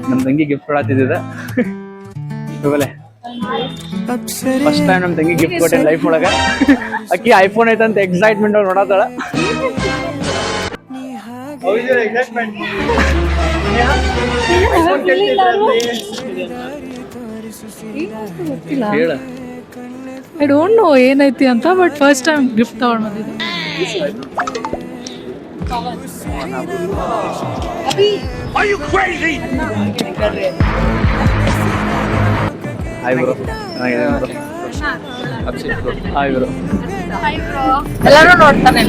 ನಮ್ಮ ತಂಗಿ gift ಕೊಡತ್ತಿದ್ದ first time ನಮ್ಮ ತಂಗಿ ಗಿಫ್ಟ್ ಕೊಟ್ಟೆ ಲೈಫ್ ಒಳಗ. ಅಕ್ಕಿ ಐಫೋನ್ ಐತಂತ ಎಕ್ಸೈಟ್ಮೆಂಟ್ ಒಳಗೆ ನೋಡತ್ತಾಳ. ಹೇಳ ಐ ಡೋಂಟ್ ನೋ ಏನೈತಿ ಅಂತ, ಬಟ್ ಫಸ್ಟ್ ಟೈಮ್ ಗಿಫ್ಟ್ ತಗೊಂಡ್ ಬಂದಿದ್ದೆ. ಹಾಯ್ ಬ್ರೋ, ಚೆನ್ನಾಗಿದೆ ಬ್ರೋ. Hi bro. ಎಲ್ಲರೂ ನೋಡ್ತಾನೆ.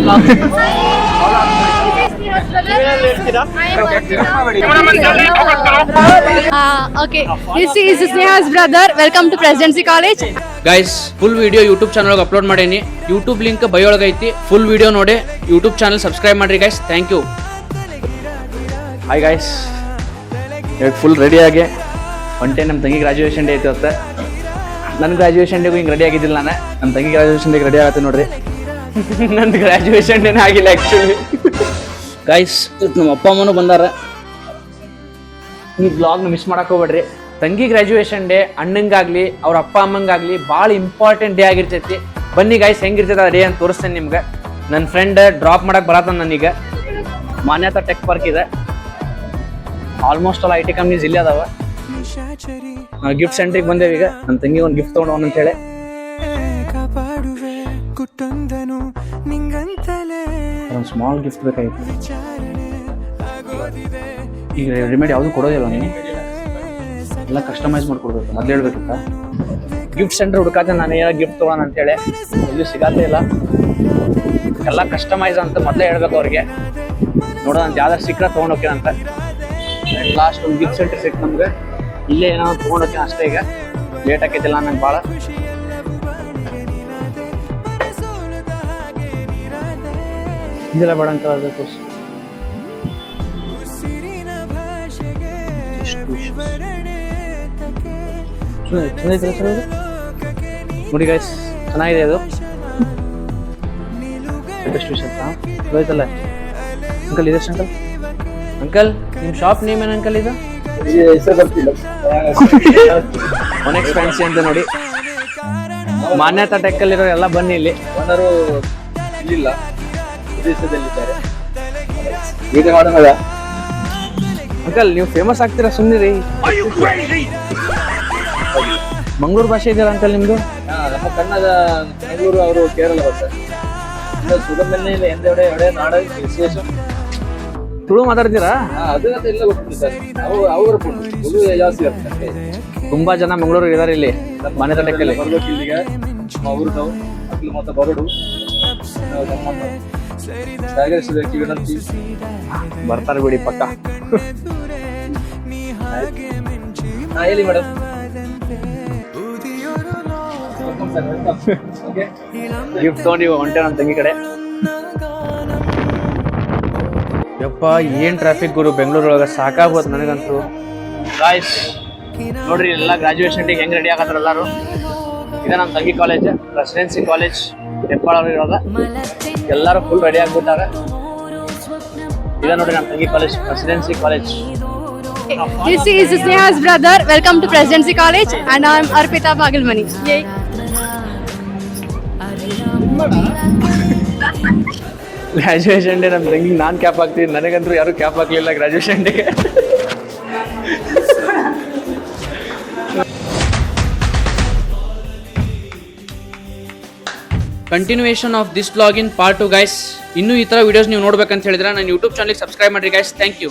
Okay, this is Sneha's brother. Welcome to Presidency College. Guys, full video YouTube channel ಒಳಗೆ ಅಪ್ಲೋಡ್ ಮಾಡೇನಿ. ಯೂಟ್ಯೂಬ್ ಲಿಂಕ್ ಬೈ ಒಳಗೆ ಐತಿ. ಫುಲ್ ವಿಡಿಯೋ ನೋಡಿ ಯೂಟ್ಯೂಬ್ ಚಾನಲ್ ಸಬ್ಸ್ಕ್ರೈಬ್ ಮಾಡ್ರಿ guys. Thank you. Hi guys, ಇವಾಗ ಫುಲ್ ರೆಡಿಯಾಗಿ ಹೊಂಟೆ. ನಮ್ಮ ತಂಗಿ ಗ್ರಾಜುಯೇಷನ್ ಡೇ ಐತಿ ಇವತ್ತು. ನನ್ನ ಗ್ರಾಜುಯೇಷನ್ ಡೇಗೂ ಹಿಂಗೆ ರೆಡಿ ಆಗಿದ್ದಿಲ್ಲ ನಾನು. ನಮ್ಮ ತಂಗಿ ಗ್ರಾಜುಯೇಷನ್ ಡೇಗೆ ರೆಡಿ ಆಗತ್ತೆ ನೋಡ್ರಿ. ನಂದು ಗ್ರಾಜುಯೇಷನ್ ಡೇನೇ ಆಗಿಲ್ಲ ಆ್ಯಕ್ಚುಲಿ. ಗೈಸ್, ನಮ್ಮ ಅಪ್ಪ ಅಮ್ಮನೂ ಬಂದಾರ. ಈ ಬ್ಲಾಗ್ನ ಮಿಸ್ ಮಾಡಕ್ಕೆ ಹೋಗ್ಬೇಡ್ರಿ. ತಂಗಿ ಗ್ರಾಜುಯೇಷನ್ ಡೇ ಅಣ್ಣಂಗಾಗ್ಲಿ ಅವ್ರ ಅಪ್ಪ ಅಮ್ಮಂಗಾಗ್ಲಿ ಭಾಳ ಇಂಪಾರ್ಟೆಂಟ್ ಡೇ ಆಗಿರ್ತೈತಿ. ಬನ್ನಿ ಗೈಸ್, ಹೆಂಗಿರ್ತೈತೆ ಆ ಡೇ ಅಂತ ತೋರಿಸ್ತೇನೆ ನಿಮ್ಗೆ. ನನ್ನ ಫ್ರೆಂಡ್ ಡ್ರಾಪ್ ಮಾಡಕ್ಕೆ ಬರತ್ತ ನನಗ. ಮಾನ್ಯತಾ ಟೆಕ್ ಪಾರ್ಕ್ ಇದೆ. ಆಲ್ಮೋಸ್ಟ್ ಆಲ್ IT ಕಂಪ್ನೀಸ್ ಇಲ್ಲೇ ಅದಾವ. ಗಿಫ್ಟ್ ಸೆಂಟ್ರಿಗೆ ಬಂದೇವಿ. ಈಗ ನನ್ನ ತಂಗಿ ಒಂದು ಗಿಫ್ಟ್ ತೊಗೊಂಡು ಅಂತ ಹೇಳಿ ಒಂದು ಸ್ಮಾಲ್ ಗಿಫ್ಟ್ ಬೇಕಾಗಿತ್ತು. ಈಗ ರೆಡಿಮೇಡ್ ಯಾವುದು ಕೊಡೋದಿಲ್ಲ, ನೀನು ಎಲ್ಲ ಕಸ್ಟಮೈಸ್ ಮಾಡ್ಕೊಡ್ಬೇಕು. ಮೊದಲು ಹೇಳ್ಬೇಕಿತ್ತ. ಗಿಫ್ಟ್ ಸೆಂಟರ್ ಹುಡುಕಾತೆ ನಾನು ಏನೋ ಗಿಫ್ಟ್ ತೊಗೊಳೋಣ ಅಂತೇಳಿ ಎಲ್ಲಿ ಸಿಗತ್ತೇ ಇಲ್ಲ. ಎಲ್ಲ ಕಸ್ಟಮೈಸ್ ಅಂತ ಮೊದಲೇ ಹೇಳ್ಬೇಕು ಅವ್ರಿಗೆ. ನೋಡೋಣ ಅಂತ ಯಾವ್ದಾರು ಸಿಕ್ಕರೆ ತೊಗೊಂಡು ಹೋಗ್ತೀನಿ ಅಂತ. ಲಾಸ್ಟ್ ಒಂದು ಗಿಫ್ಟ್ ಸೆಂಟರ್ ಸಿಕ್ತು ನಮ್ಗೆ. ಇಲ್ಲೇ ಏನೋ ತೊಗೊಂಡು ಹೋಗ್ತೀನಿ ಅಷ್ಟೇ. ಈಗ ಲೇಟ್ ಆಕೈತಿಲ್ಲ ನಂಗೆ ಭಾಳ. ಇದೆಲ್ಲ ಬೇಡ ಅಂತ ಹೇಳ್ಬೇಕು. ಚೆನ್ನಾಗಿದೆ ಸರ್ ಅದು. ನೋಡಿ ಗೈಸ್, ಚೆನ್ನಾಗಿದೆ ಅದು. ಎಷ್ಟು ವಿಷಯ ಹೋಯ್ತಲ್ಲ ಅಂಕಲ್. ಇದೆಷ್ಟು ಅಂಕಲ್? ಅಂಕಲ್, ನಿಮ್ಮ ಶಾಪ್ ನೇಮ್ ಏನು ಅಂಕಲ್? ಇದು ಒನೆಕ್ಸ್ ಫ್ಯಾನ್ಸಿ ಅಂತ ನೋಡಿ. ಮಾನ್ಯತಾ ಟೆಕ್ಕಲ್ಲಿರೋ ಎಲ್ಲ ಬನ್ನಿ. ಇಲ್ಲಿ ಓನರು ಇಲ್ಲಿಲ್ಲ, ವಿದೇಶದಲ್ಲಿದ್ದಾರೆ. ಅಂಕಲ್, ನೀವು ಫೇಮಸ್ ಆಗ್ತೀರಾ, ಸುಮ್ಮನಿರಿ. ಮಂಗಳೂರು ಭಾಷೆ ಇದೆಯಲ್ಲ ಅಂಕಲ್ ನಿಮ್ದು? ನಮ್ಮ ಕನ್ನಡ ಮಂಗಳೂರು, ಅವರು ಕೇರಳ ಭಾಷೆ. ಸುಗಮಲ್ಲಿ ಎಂದೆಡೆ ಎಡೆ ನಾಡ ವಿಶೇಷ. ತುಳು ಮಾತಾಡ್ತೀರಾ? ಅದನ್ನ ಎಲ್ಲ ಗೊತ್ತಿಲ್ಲ ಸರ್. ಅವರ ತುಳು ಜಾಸ್ತಿ ಇರ್ತದೆ. ತುಂಬಾ ಜನ ಮಂಗಳೂರು ಇದಾರೆ ಇಲ್ಲಿ ಮಾನ್ಯತಾ ಟೆಕ್ಕಲ್ಲಿ. ಬರ್ಬೇಕು ಇಲ್ಲಿಗೆ. ಅವರು ನಾವು ಅಕ್ಕಲು ಮತ್ತೆ ಬರಡು ನಾವು ನಮ್ಮನ್ನು ಸಹಕರಿಸಬೇಕು ವಿನಂತಿ. ಬರ್ತಾರೆ ಬಿಡಿ ಪಕ್ಕ. ಹೇಳಿ ಮೇಡಮ್. ಗಿಫ್ಟ್ ತೊಗೊಂಡು ಹೊಂಟೆ ನಮ್ಮ ತಂಗಿ ಕಡೆ. ಯಪ್ಪ, ಏನ್ ಟ್ರಾಫಿಕ್ ಗುರು ಬೆಂಗಳೂರೊಳಗೆ, ಸಾಕಾಗೋದು ನನಗಂತೂ. ಗಾಯ್ಸ್ ನೋಡ್ರಿ, ಎಲ್ಲ ಗ್ರಾಜುಯೇಷನ್ ಡೇಗೆ ಹೆಂಗೆ ರೆಡಿ ಆಗತ್ತಾರ ಎಲ್ಲರೂ. ಇದೆ ನಮ್ಮ ತಂಗಿ ಕಾಲೇಜ್, ಪ್ರೆಸಿಡೆನ್ಸಿ ಕಾಲೇಜ್ ಹೆಬ್ಬಾಳ ಇರೋದ. ಎಲ್ಲರೂ ಫುಲ್ ರೆಡಿ ಆಗ್ಬಿಟ್ಟಾರ. ಇದೆ ನೋಡ್ರಿ ನಮ್ಮ ತಂಗಿ college, presidency college. This is Sneha's brother. Welcome to Presidency College, and I'm Arpita Pagalmani. Yay! Graduation day ನಮ್ಮ ತಂಗಿಗೆ ನಾನು ಕ್ಯಾಪ್ ಹಾಕ್ತೀನಿ. ನನಗಂತೂ ಯಾರು ಕ್ಯಾಪ್ ಹಾಕ್ಲಿಲ್ಲ ಗ್ರಾಜುಯೇಷನ್ ಡೇಗೆ. Continuation of this blog in part 2 guys. ಇನ್ನೂ ಈ ಥರ ವಿಡಿಯೋಸ್ ನೀವು ನೋಡ್ಬೇಕಂತ ಹೇಳಿದ್ರೆ ನನ್ನ ಯೂಟ್ಯೂಬ್ ಚಾನಲ್ಗೆ ಸಬ್ಸ್ಕ್ರೈಬ್ ಮಾಡಿರಿ ಗೈಸ್. Thank you.